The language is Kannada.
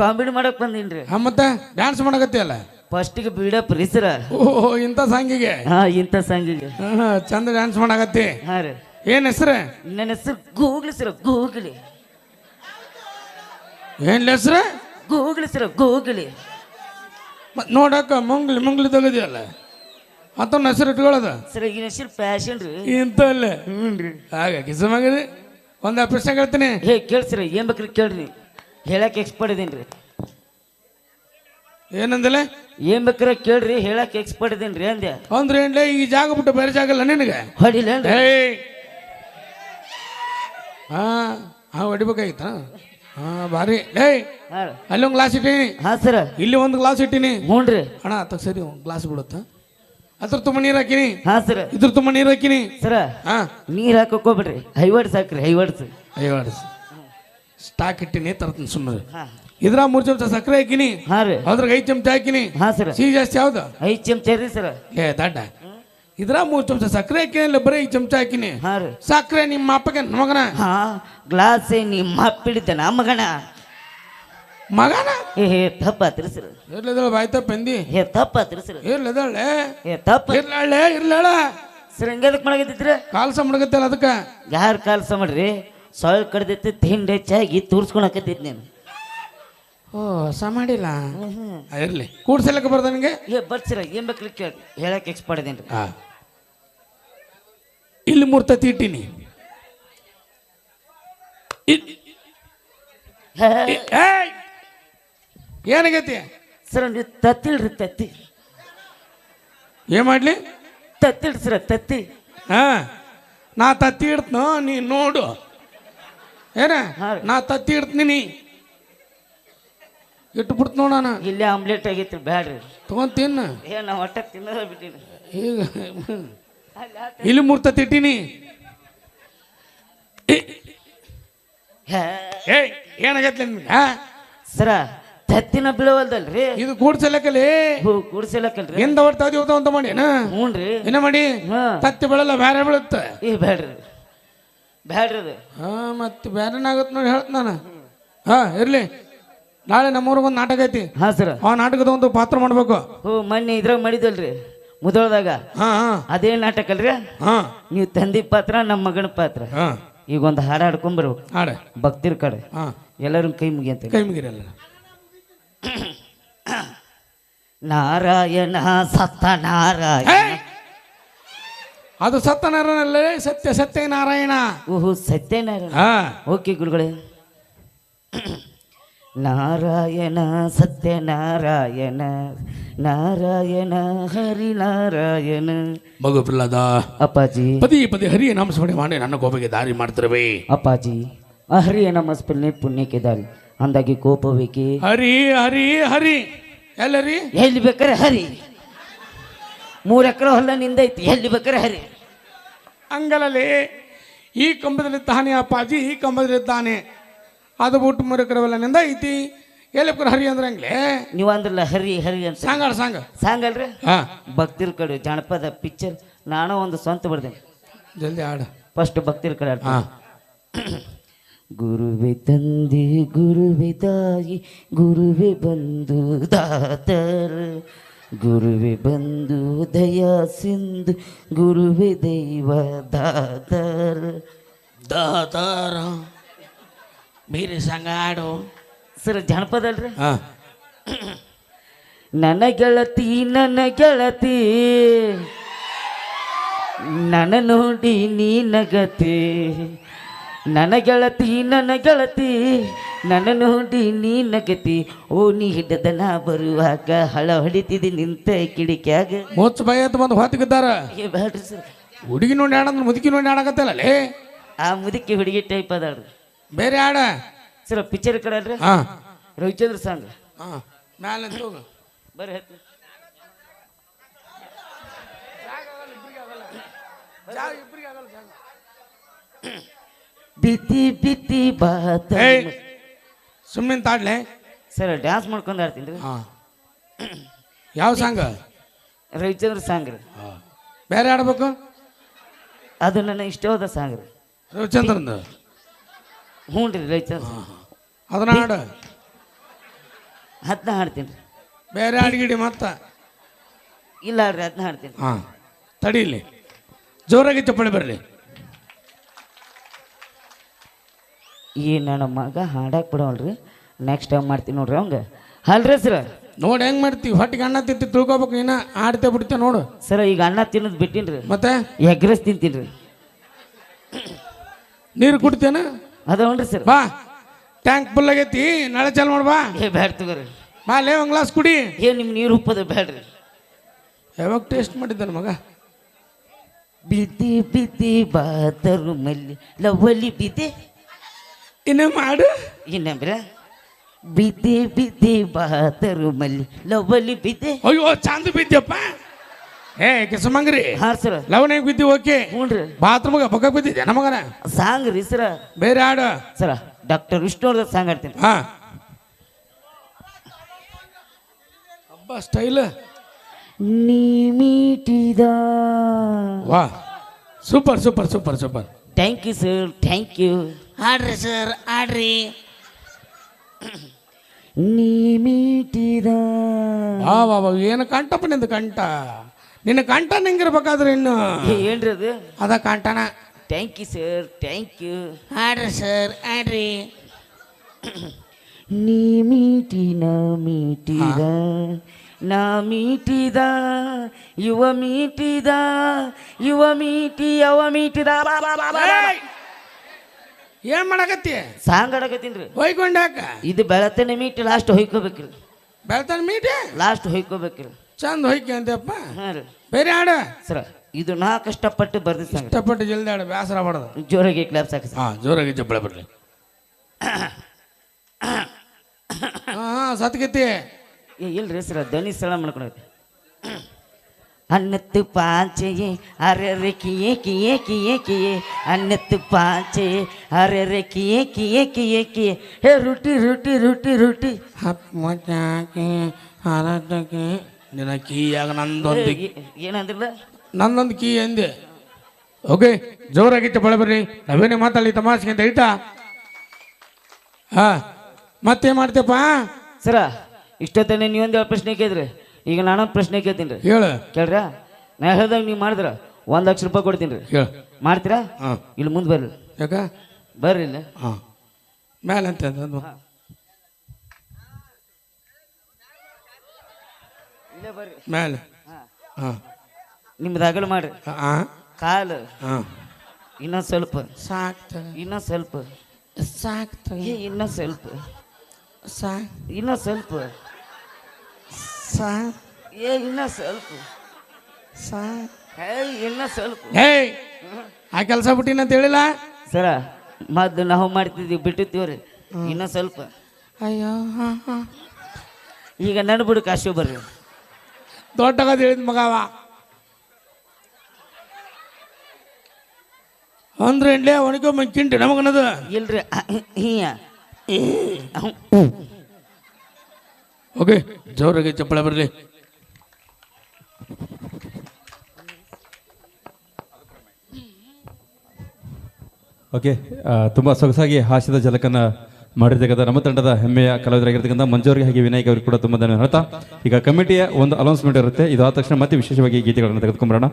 ಕಾಮಿಡಿ ಮಾಡಕ್ ಬಂದಿನ್ರಿ. ಮತ್ತೆ ಡ್ಯಾನ್ಸ್ ಮಾಡಕತ್ತಿಯಲ್ಲ ಫಸ್ಟಿಗೆ ಬಿಡಪ್ ರೀ ಸರ. ಓಹೋ ಇಂಥ ಸಾಂಗಿಗೆ ಇಂಥ ಸಂಗಿಗೆ ಚಂದ ಡ್ಯಾನ್ಸ್ ಮಾಡಕತ್ತಿ. ಹಾ ರೀ. ಏನ್ ಹೆಸರು? ನನ್ನ ಹೆಸರು ಗೂಗ್ಲಿ ಸರ, ಗೂಗ್ಲಿ. ಏನ್ ಹೆಸರು? ಗೂಗ್ಲಿ ಸರ, ಗೂಗ್ಲಿ. ನೋಡಕ್ಕ ಮುಂಗ್ಲಿ ತೆಗದಿಯಲ್ಲ ಅಂತ ಹೆಸರು ಇಟ್ಕೊಳ್ಳೋದ ಸರ. ಈಗಿನ ಹೆಸರು ಫ್ಯಾಷನ್ ರೀ ಇಂತಲ್ಲ. ಹ್ಞೂ. ಹಾಗ ಕಿಸಮಾಗದಿ ಒಂದು ಪ್ರಶ್ನೆ ಕೇಳ್ತೀನಿ. ಕೇಳ್ಸಿರ ಏನ್ ಬೇಕ್ರಿ ಕೇಳ್ರಿ, ಹೇಳಕ್ ಎಕ್ಸ್ಪರ್ಟ್ ಇದೀನ್ರಿ. ಏನಂದಲ್ಲ? ಏನ್ ಬೇಕ್ರ ಕೇಳ್ರಿ, ಹೇಳಕ್ ಎಕ್ಸ್ಪರ್ಟ್ ಇದೀನ್ರಿ ಅಂದೆ. ಅಂದ್ರೆ ಏನ್ಲೇ ಈ ಜಾಗ ಬಿಟ್ಟು ಬೇರೆ ಜಾಗ ಇಲ್ಲ ನಿನಗೆ? ಹೊಡಿಲೇನ್ರಿ? ಹಾ ಹೊಡಿಬೇಕಾಗಿತ್ತ. ಭಾರಿ. ಅಲ್ಲೊಂದು ಗ್ಲಾಸ್ ಇಟ್ಟೀನಿ. ಹಾ ಸರ. ಇಲ್ಲಿ ಒಂದು ಗ್ಲಾಸ್ ಇಟ್ಟೀನಿ. ಹ್ಞೂನ್ರಿ. ಅಣ್ಣ ಅತ್ತ ಸರಿ ಒಂದು ಗ್ಲಾಸ್ ಬಿಡುತ್ತ. ಅದ್ರ ತುಂಬ ನೀರು ಹಾಕಿನಿ. ಹಾ ಸರ. ಇದ್ರ ತುಂಬ ನೀರು ಹಾಕಿನಿ ಸರ. ನೀರ್ ಹಾಕಕ್ ಹೋಗ್ಬಿಡ್ರಿ, ಹೈವರ್ಡ್ಸ್ ಹಾಕ್ರಿ, ಹೈವರ್ಡ್ಸ್. ಸ್ಟಾಕ್ ಇಟ್ಟಿನಿ ತರ್ತೀನಿ ಸುಮ್ಮನೆ. ಇದ್ರ 3 ಚಮಚ ಸಕ್ಕರೆ ಹಾಕಿನಿ. ಹಾ ರೀ. ಅದ್ರಾಗ 5 ಚಮಚ ಹಾಕಿನಿ. ಹಾ ಸರ. ಸಿಹಿ ಜಾಸ್ತಿ ಯಾವ್ದು? 5 ಚಮಚ ರೀ ಸರ. ದಡ್ಡ. ಇದ್ರ 3 ಚಮಚ ಸಕ್ಕರೆ ಹಾಕಿನಿ, ಬರೀ 5 ಚಮಚ ಹಾಕಿನಿ. ಹಾ ರೀ. ಸಕ್ಕರೆ ನಿಮ್ಮ ಅಪ್ಪಗೆ ಮಗನ. ಗ್ಲಾಸ್ ನಿಮ್ಮ ಅಪ್ಪಿಡಿದ್ದ ನಾ ಮಗನ. ತಪ್ಪಾತ್ರಿ ಸರ್. ಇರ್ಲದ ಬಾಯ್ ತಪ್ಪಂದಿ. ತಪ್ಪಾತ್ರಿ ಸರ್. ಇರ್ಲದಳೆ ತಪ್ಪ. ಇರ್ಲಾಳ ಸರ್. ಹಂಗದಕ್ಕೆ ಮಾಡಕತ್ತಿದ್ರ? ಕಾಲ್ಸ ಮಾಡಕತ್ತಲ್ಲ ಅದಕ್ಕ. ಯಾರು ಕಾಲ್ಸ ಮಾಡ್ರಿ? ಸೊಳ್ಳೆ ಕಡ್ದೈತಿ, ತಿಂಡಿ ಹೆಚ್ಚಾಗಿ ತೂರ್ಸ್ಕೊಳಕತ್ತೈತಿ ನೀನು. ಓ ಹೊಸ ಮಾಡಿಲ್ಲ. ಇರ್ಲಿ ಕೂಡ್ಸಲಕ್ಕ ಬರ್ದ ನನಗೆ. ಬರ್ಸಿರ ಏನ್ ಬೇಕ್ರಿ ಕೇಳಿ, ಹೇಳಕ್ ಎಕ್ಸ್ಪರ್ಟ್ ಇದೇನ್ರಿ. ಇಲ್ಲಿ 3 ತತ್ತಿ ಇಟ್ಟಿನಿ. ಏನಾಗೈತಿ ಸರ್? ನೀವು ತತ್ತಿಳ್ರಿ, ತತ್ತಿ. ಏನ್ ಮಾಡ್ಲಿ? ತತ್ತಿಳ್ರಿ ಸರ, ತತ್ತಿ. ನಾ ತತ್ತಿ ಇಡ್ತನೋ ನೀ ನೋಡು. ಏನ ನಾ ತತ್ತಿ ಇಡ್ತೀನಿ, ಇಟ್ಟು ಬಿಡ್ತ ನೋಡ. ನಾನು ಇಲ್ಲೇ ಆಮ್ಲೆಟ್ ಆಗೈತಿ, ಬ್ಯಾಡ್ರಿ ತಗೊಂಡ್ ತಿನ್ನ. ನಾ ಒಟ್ಟ ತಿನ್ನೋದ ಬಿಟ್ಟಿನಿ. ಈಗ ಇಲ್ಲಿ 3 ತತ್ತಿ ಇಟ್ಟಿನಿ. ಏನಾಗೈತಿ ನಿಮ್ಗೆ? ಸರ ತತ್ತಿನ ಬೀಳವಲ್ದಲ್ರಿ. ಇದು ಕೂಡ್ಸಲಕ್ಕಲ್ಲಿ ಕೂಡ್ಸಲಕ್ಕಲ್ರಿ. ಎಂದ ಹೊಡ್ತಾವ್ ಅಂತ ಮಾಡಿ. ಹ್ಞೂನ್ರಿ. ಏನ ಮಾಡಿ? ತತ್ತಿ ಬೀಳಲ್ಲ, ಬೇರೆ ಬೀಳುತ್ತೆ. ಬ್ಯಾಡ್ರಿ ಬ್ಯಾಡ್ರಿ ಅದು. ಮತ್ತೆ ಬೇರೆನಾಗತ್ ನೋಡಿ ಹೇಳ್ತ ನಾನು. ಇರ್ಲಿ, ನಾಳೆ ನಮ್ಮೂರಿಗೆ ಒಂದು ನಾಟಕ ಐತಿ. ಹಾ ಸರ. ಆ ನಾಟಕದ ಒಂದು ಪಾತ್ರ ಮಾಡ್ಬೇಕು. ಮೊನ್ನೆ ಇದ್ರಾಗ ಮಾಡಿದಲ್ರಿ, ಮುದೋಳದಾಗ. ಅದೇ ನಾಟಕ ಅಲ್ರಿ. ನೀವು ತಂದಿ ಪಾತ್ರ, ನಮ್ಮ ಮಗನ ಪಾತ್ರ. ಈಗ ಒಂದು ಹಾಡು ಹಾಡ್ಕೊಂಡ್ಬರ್ಬೇಕು. ಹಾಡ ಭಕ್ತಿರ್ ಕಡೆ ಎಲ್ಲರೂ ಕೈ ಮುಗಿಯಂತ. ಕೈ ಮುಗಿರಲ್ಲ. ನಾರಾಯಣ ಸತ್ಯನಾರಾಯಣ. ಅದು ಸತ್ಯನಾರಾಯಣ, ಸತ್ಯನಾರಾಯಣ. ಓಹೋ ಸತ್ಯನಾರಾಯಣ. ಓಕೆ ಗುರುಗಳೇ. ನಾರಾಯಣ ಸತ್ಯನಾರಾಯಣ, ನಾರಾಯಣ ಹರಿನಾರಾಯಣ. ಮಗು ಪ್ರಹ್ಲಾದ, ಅಪ್ಪಾಜಿ ಪದೇ ಹರಿಯ ನಾಮಸ್ಮರಣೆ ಮಾಡಿ ನನ್ನ ಕೋಪಕ್ಕೆ ದಾರಿ ಮಾಡ್ತಿರವೆ. ಅಪ್ಪಾಜಿ ಹರಿಯ ನಾಮಸ್ಮರಣೆ ಪುಣ್ಯಕ್ಕೆ ದಾರಿ, ಅಂದಾಗಿ ಕೋಪವೇಕೆ? ಹರಿ ಹರಿ ಹರಿ ಎಲ್ಲರಿ ಎಲ್ಲಿ ಬೇಕಾರೆ ಹರಿ. 3 ಎಕರೆ ಹೊಲ ನಿಂದೈತಿ, ಎಲ್ಲಿ ಬೇಕಾರೆ ಹರಿ. ಅಂಗಲಲ್ಲಿ ಈ ಕಂಬದಲ್ಲಿದ್ದಾನೆ ಅಪ್ಪಾಜಿ, ಈ ಕಂಬದಲ್ಲಿದ್ದಾನೆ. ಅದು ಬಿಟ್ಟು 3 ಎಕರೆ ಹೊಲ ನಿಂದ ಐತಿ, ಎಲ್ಲಿ ಬೇಕಾರೆ ಹರಿ ಅಂದ್ರೆ ಹಂಗ್ಲೆ. ನೀವು ಅಂದ್ರಲ್ಲ ಹರಿ ಹರಿ ಅಂತ. ಸಾಂಗಲ್ರಿ. ಭಕ್ತಿರ್ ಕಡೆ ಜಾನಪದ ಪಿಕ್ಚರ್ ನಾನು ಒಂದು ಸ್ವಂತ ಬರ್ದೇನೆ. ಜಲ್ದಿ ಆಡ. ಫಸ್ಟ್ ಭಕ್ತಿರ್ ಕಡೆ ಆಡ. ಗುರುವೆ ತಂದೆ ಗುರುವೆ ತಾಯಿ ಗುರುವೆ ಬಂಧು ದಾತರ, ಗುರುವೆ ಬಂಧು ದಯಾ ಸಿಂಧು ಗುರುವೆ ದೈವ ದಾತರ. ದಾತಾರ ಬೇರೆ ಸಂಗ ಆಡು ಸರ್. ಜಾನಪದ ಅಲ್ರಿ. ನನ್ನ ಗೆಳತಿ ನನ್ನ ಗೆಳತಿ, ನನ್ನ ನೋಡಿ ನೀ ನಗತಿ. ನನ್ನ ಗೆಳತಿ ನನ್ನ ಗೆಳತಿ, ನನ್ನ ನೋಡಿ ನೀ ನಗತಿ. ಓ ನೀ ಹಿಡ್ದ ನಾ ಬರುವಾಗ ಹಳ ಹೊಡಿತಿದ್ದಿ ನಿಂತ ಕಿಡಿಕ್ಯಾಗ. ಮುಚ್ಚ ಬೈಯತ್ ಬಂದು ಹೊತ್ತಿಗಿದ್ದಾರ. ಬ್ಯಾಡ್ರಿ ಸರ್. ಹುಡುಗಿ ನೋಡಿ ಆಡಂದ್ರೆ ಮುದುಕಿ ನೋಡಿ ಆಡಕತ್ತಲ್ಲ. ಆ ಮುದುಕಿ ಹುಡುಗಿ ಟೈಪ್ ಅದಾಳ್ರಿ. ಬೇರೆ ಆಡ ಸರ್. ಪಿಕ್ಚರ್ ಕಡೆ ಅಲ್ರಿ. ರವಿಚಂದ್ರ ಸಾಂಗ್. ಮ್ಯಾಲ ಬರ್ರಿ ಹತ್ತಿ. ಬಿತಿ ಬಿತಿ ಬಾತ. ಸುಮ್ಮನೆ ತಾಡ್ಲೆ ಸರ್. ಡ್ಯಾನ್ಸ್ ಮಾಡ್ಕೊಂಡು ಆಡ್ತೀನಿ. ಯಾವ ಸಾಂಗ್? ರವಿಚಂದ್ರ ಸಾಂಗ್ ರೀ. ಬೇರೆ ಆಡ್ಬೇಕು. ಅದು ನನ್ನ ಇಷ್ಟವಾದ ಸಾಂಗ್ ರೀ. ರವಿಚಂದ್ರಂದು. ಹ್ಞೂ ರೀ ರವಿಚಂದ್ರ. ಅದನ್ನ ಆಡ. ಅದನ್ನ ಹಾಡ್ತೀನಿ ರೀ. ಬೇರೆ ಅಡ್ಗಿಡಿ ಮತ್ತ ಇಲ್ಲ ರೀ ಅದನ್ನ ಹಾಡ್ತೀನಿ. ಹಾಂ ತಡೀಲಿ, ಜೋರಾಗಿ ಚಪ್ಪಳಿ ಬರಲಿ. ಈ ನನ್ನ ಮಗ ಹಾಡಕ್ಕೆ ಬಿಡೋಲ್ರಿ, ನೆಕ್ಸ್ಟ್ ಟೈಮ್ ಮಾಡ್ತೀನಿ ನೋಡ್ರಿ ಅವಂಗ. ಅಲ್ರಿ ಸರ ನೋಡಿ ಹೆಂಗೆ ಮಾಡ್ತೀವಿ, ಹೊಟ್ಟಿಗೆ ಅನ್ನ ತಿಂತಿ ತಿಳ್ಕೊಬೇಕು, ನೀನು ಆಡ್ತೇ ಬಿಡ್ತೇ ನೋಡು. ಸರ ಈಗ ಅನ್ನ ತಿನ್ನೋದು ಬಿಟ್ಟಿನ್ರಿ, ಮತ್ತೆ ಎಗ್ ರೈಸ್ ತಿಂತೀನಿ ರೀ. ನೀರು ಕುಡ್ತೇನ? ಅದವನ್ರಿ ಸರ್. ಬಾ, ಟ್ಯಾಂಕ್ ಫುಲ್ ಆಗೈತಿ, ನಾಳೆ ಚಾಲು ಮಾಡು ಬಾ. ಬ್ಯಾಡ ತಗೋರಿ. ಬಾ ಲೇ ಒಂದು ಗ್ಲಾಸ್ ಕುಡಿ. ನಿಮ್ಮ ನೀರು ಉಪ್ಪದ ಬ್ಯಾಡ್ರಿ. ಯಾವಾಗ ಟೇಸ್ಟ್ ಮಾಡಿದ್ದಾನ ಮಗ? ಬಿದ್ದಿ ಬಿದ್ದಿ ಬಾದರು ಮಲ್ಲಿ ಲವಲಿ ಬಿದ್ದೆ. ಇನ್ನೇ ಮಾಡು. ಇನ್ನಂಬ್ರ ಬಿದ್ದಿ ಬಿದ್ದಿ ಬಾದರು ಮಲ್ಲಿ ಲವಲಿ ಬಿದ್ದೆ. ಅಯ್ಯೋ ಚಂದ ಬಿದ್ದಪ್ಪ. ಏ ಕೆಸಮಂಗ್ರಿ, ಹಾಂ ಸರ. ಲವಣಿಗೆ ಬಿದ್ದಿ ಓಕೆ. ಹ್ಞೂ ರೀ. ಬಾತ್ರೂಮ್ಗೆ ಬಗ್ಗ ಬಿದ್ದಿದ್ದೆ ನಮಗನ. ಸಾಂಗ್ ರೀ ಸರ. ಬೇರೆ ಹಾಡು ಸರ ಡಾಕ್ಟರ್ ವಿಷ್ಣುವರ್ಧನ್ ಸಾಂಗ್ ಆಡ್ತೀನಿ. ಹಾ ಹಬ್ಬ ಸ್ಟೈಲ್. ನೀ ಮೀಟಿದ. ವಾ, super super super super. Thank you sir, thank you. ಆಡ್ರಿ ಸರ್ ಆಡ್ರಿ. ನೀ ಮೀಟಿದ. ವಾ ವಾ ವಾ, ಏನು ಕಂಠಪ್ಪ ನಿಂದು ಕಂಠ. ನಿನ್ನ ಕಂಠ ಹೆಂಗಿರ್ಬೇಕಾದ್ರೆ ಇನ್ನು ಏನ್ರಿ ಅದು? ಅದ ಕಂಠನ. Thank you sir, thank you. ಆಡ್ರಿ ಸರ್ ಆಡ್ರಿ. ನೀ ಮೀಟಿನ ಮೀಟಿದ, ನಾ ಮೀಟಿದ, ಯುವ ಮೀಟಿದ, ಯುವ ಮೀಟಿ ಅವ ಮೀಟಿದ. ಏನ್ ಮಾಡಕತ್ತಿ? ಸಾಂಗ್ ಆಡಕತ್ತೀನಿ. ಹೊಯ್ಕೊಂಡ್ಯಾಕ? ಇದು ಬೆಳತನೆ ಮೀಟಿ ಲಾಸ್ಟ್ ಹೊಯ್ಕೋಬೇಕ್ರಿ. ಬೆಳ್ತಾನ ಮೀಟಿ ಲಾಸ್ಟ್ ಹೊಯ್ಕೋಬೇಕ್ರಿ. ಚಂದ ಹೊಯ್ಕೆ ಅಂತೆಪ್ಪ. ಹಾಂ ರೀ ಬೇರೆ ಹಾಡು ಸರ. ಇದು ನಾ ಕಷ್ಟಪಟ್ಟು ಬರ್ದಿ ಸಾಂಗ್. ಇಷ್ಟಪಟ್ಟು ಜಲ್ದಿ ಹಾಡು, ಬೇಸರ ಮಾಡೋದು. ಜೋರಾಗಿ ಕ್ಲಾಪ್ ಸಾಕು. ಹಾ ಜೋರಾಗಿ ಚಪ್ಪಳೆ ಬರ್ಲಿ. ಹಾ ಸತ್ಗತಿ. ಇಲ್ರಿ ಸರ, ಧ್ವನಿ ಸ್ಥಳ ಮಾಡ್ಕೊಳತಿ. ಅನ್ನತ್ತು ಪಾಂಚೆಯೇ ಅರೆ ಕಿಯೇ ಕಿಯೇ ಕಿಯೇ ಕಿಯೇ, ಅನ್ನತ್ತು ಪಾಂಚೆಯೇ ಅರೆ ಕಿಯೇ ಕಿಯೇ ಕಿಯೇ ಕಿಯೇ. ಹೇ ರುಟಿ ರುಟಿ ರುಟಿ ರುಟಿ. ಹಪ್ ಮಚಾಕಿ ಹರಟಕಿ. ನಿನ್ನ ಕೀಯಾಗ ನಂದೊಂದು ಏನಂದ್ರಲ್ಲ? ನಂದೊಂದು ಕೀ ಅಂದೆ. ಓಕೆ, ಜೋರಾಗಿ ಚಪ್ಪಳೆ ಬರ್ರಿ. ನಾವೇನೇ ಮಾತಾಡಲಿ ತಮಾಷೆಗೆ ಅಂತ ಹೇಳ್ತಾ. ಹಾ ಮತ್ತೇನ್ ಮಾಡ್ತೇಪ್ಪ? ಸರ ಇಷ್ಟೊತ್ತನೇ ನೀವೊಂದು ಎರಡು ಪ್ರಶ್ನೆ ಕೇಳಿದ್ರಿ, ಈಗ ನಾನೊಂದು ಪ್ರಶ್ನೆ ಕೇಳ್ತೀನಿ ರೀ. ಹೇಳು. ಕೇಳ್ರ? ನಾ ಹೇಳ್ದಾಗ ನೀವು ಮಾಡಿದ್ರ 1 ಲಕ್ಷ ರೂಪಾಯಿ ಕೊಡ್ತೀನಿ ರೀ. ಹೇಳು. ಮಾಡ್ತೀರಾ? ಹಾಂ. ಇಲ್ಲಿ ಮುಂದೆ ಬರ್ರಿ. ಯಾಕ? ಬರ್ರಿ ಇಲ್ಲ. ಹಾಂ ಮೇಲೆ ಅಂತ ಇಲ್ಲೇ ಬರ್ರಿ. ಮೇಲೆ. ಹಾಂ ನಿಮ್ದು ಅಗಲ ಮಾಡ್ರಿ. ಹಾಂ ಕಾಲು ಹಾಂ ಇನ್ನೊಂದು ಸ್ವಲ್ಪ, ಸಾಕ್ತ ಇನ್ನೊಂದು ಸ್ವಲ್ಪ, ಸಾಕ್ತ ಇನ್ನೊಂದು ಸ್ವಲ್ಪ, ಸಾಕ್ ಇನ್ನೊಂದು ಸ್ವಲ್ಪ, ಸಾಕ್ ಇನ್ನೊಂದು ಸ್ವಲ್ಪ, ಸಾಕ್. ಇನ್ನೊಂದು ಸ್ವಲ್ಪ. ಏಯ್ ಆ ಕೆಲಸ ಬಿಟ್ಟಿನ ಅಂತ ಹೇಳಿಲ್ಲ ಸರ. ಮೊದ್ಲು ನಾವು ಮಾಡ್ತಿದ್ದೀವಿ, ಬಿಟ್ಟಿರ್ತೀವ್ರಿ. ಇನ್ನೊಂದು ಸ್ವಲ್ಪ. ಅಯ್ಯೋ ಹಾಂ ಹಾಂ. ಈಗ ನನ್ನ ಬಿಡು ಕಾಶು ಬರ್ರಿ. ದೊಡ್ಡಗದ ಹೇಳಿದ ಮಗವ ಅಂದ್ರೆ ಇಲ್ಲೇ ಒಣಗೋ ಮಂಕಿಂಟು ನಮಗನದು ಇಲ್ರಿ. ಹೀಯ ಓಕೆ, ಜೋರಾಗಿ ಚಪ್ಪಳೆ ಬರಲಿ. ಓಕೆ, ತುಂಬ ಸೊಗಸಾಗಿ ಹಾಸ್ಯದ ಜಲಕನ್ನು ಮಾಡಿರ್ತಕ್ಕಂಥ ನಮ್ಮ ತಂಡದ ಹೆಮ್ಮೆಯ ಕಲಾವಿದರಾಗಿರ್ತಕ್ಕಂಥ ಮಂಜೂರಿಗೆ ಹಾಗೆ ವಿನಾಯಕ್ ಅವರಿಗೆ ಕೂಡ ತುಂಬ ಧನ್ಯವಾದ ಹೇಳ್ತಾ, ಈಗ ಕಮಿಟಿಯ ಒಂದು ಅನೌನ್ಸ್ಮೆಂಟ್ ಇರುತ್ತೆ. ಇದಾದ ತಕ್ಷಣ ಮತ್ತೆ ವಿಶೇಷವಾಗಿ ಗೀತೆಗಳನ್ನು ತೆಗೆದುಕೊಂಬರೋಣ.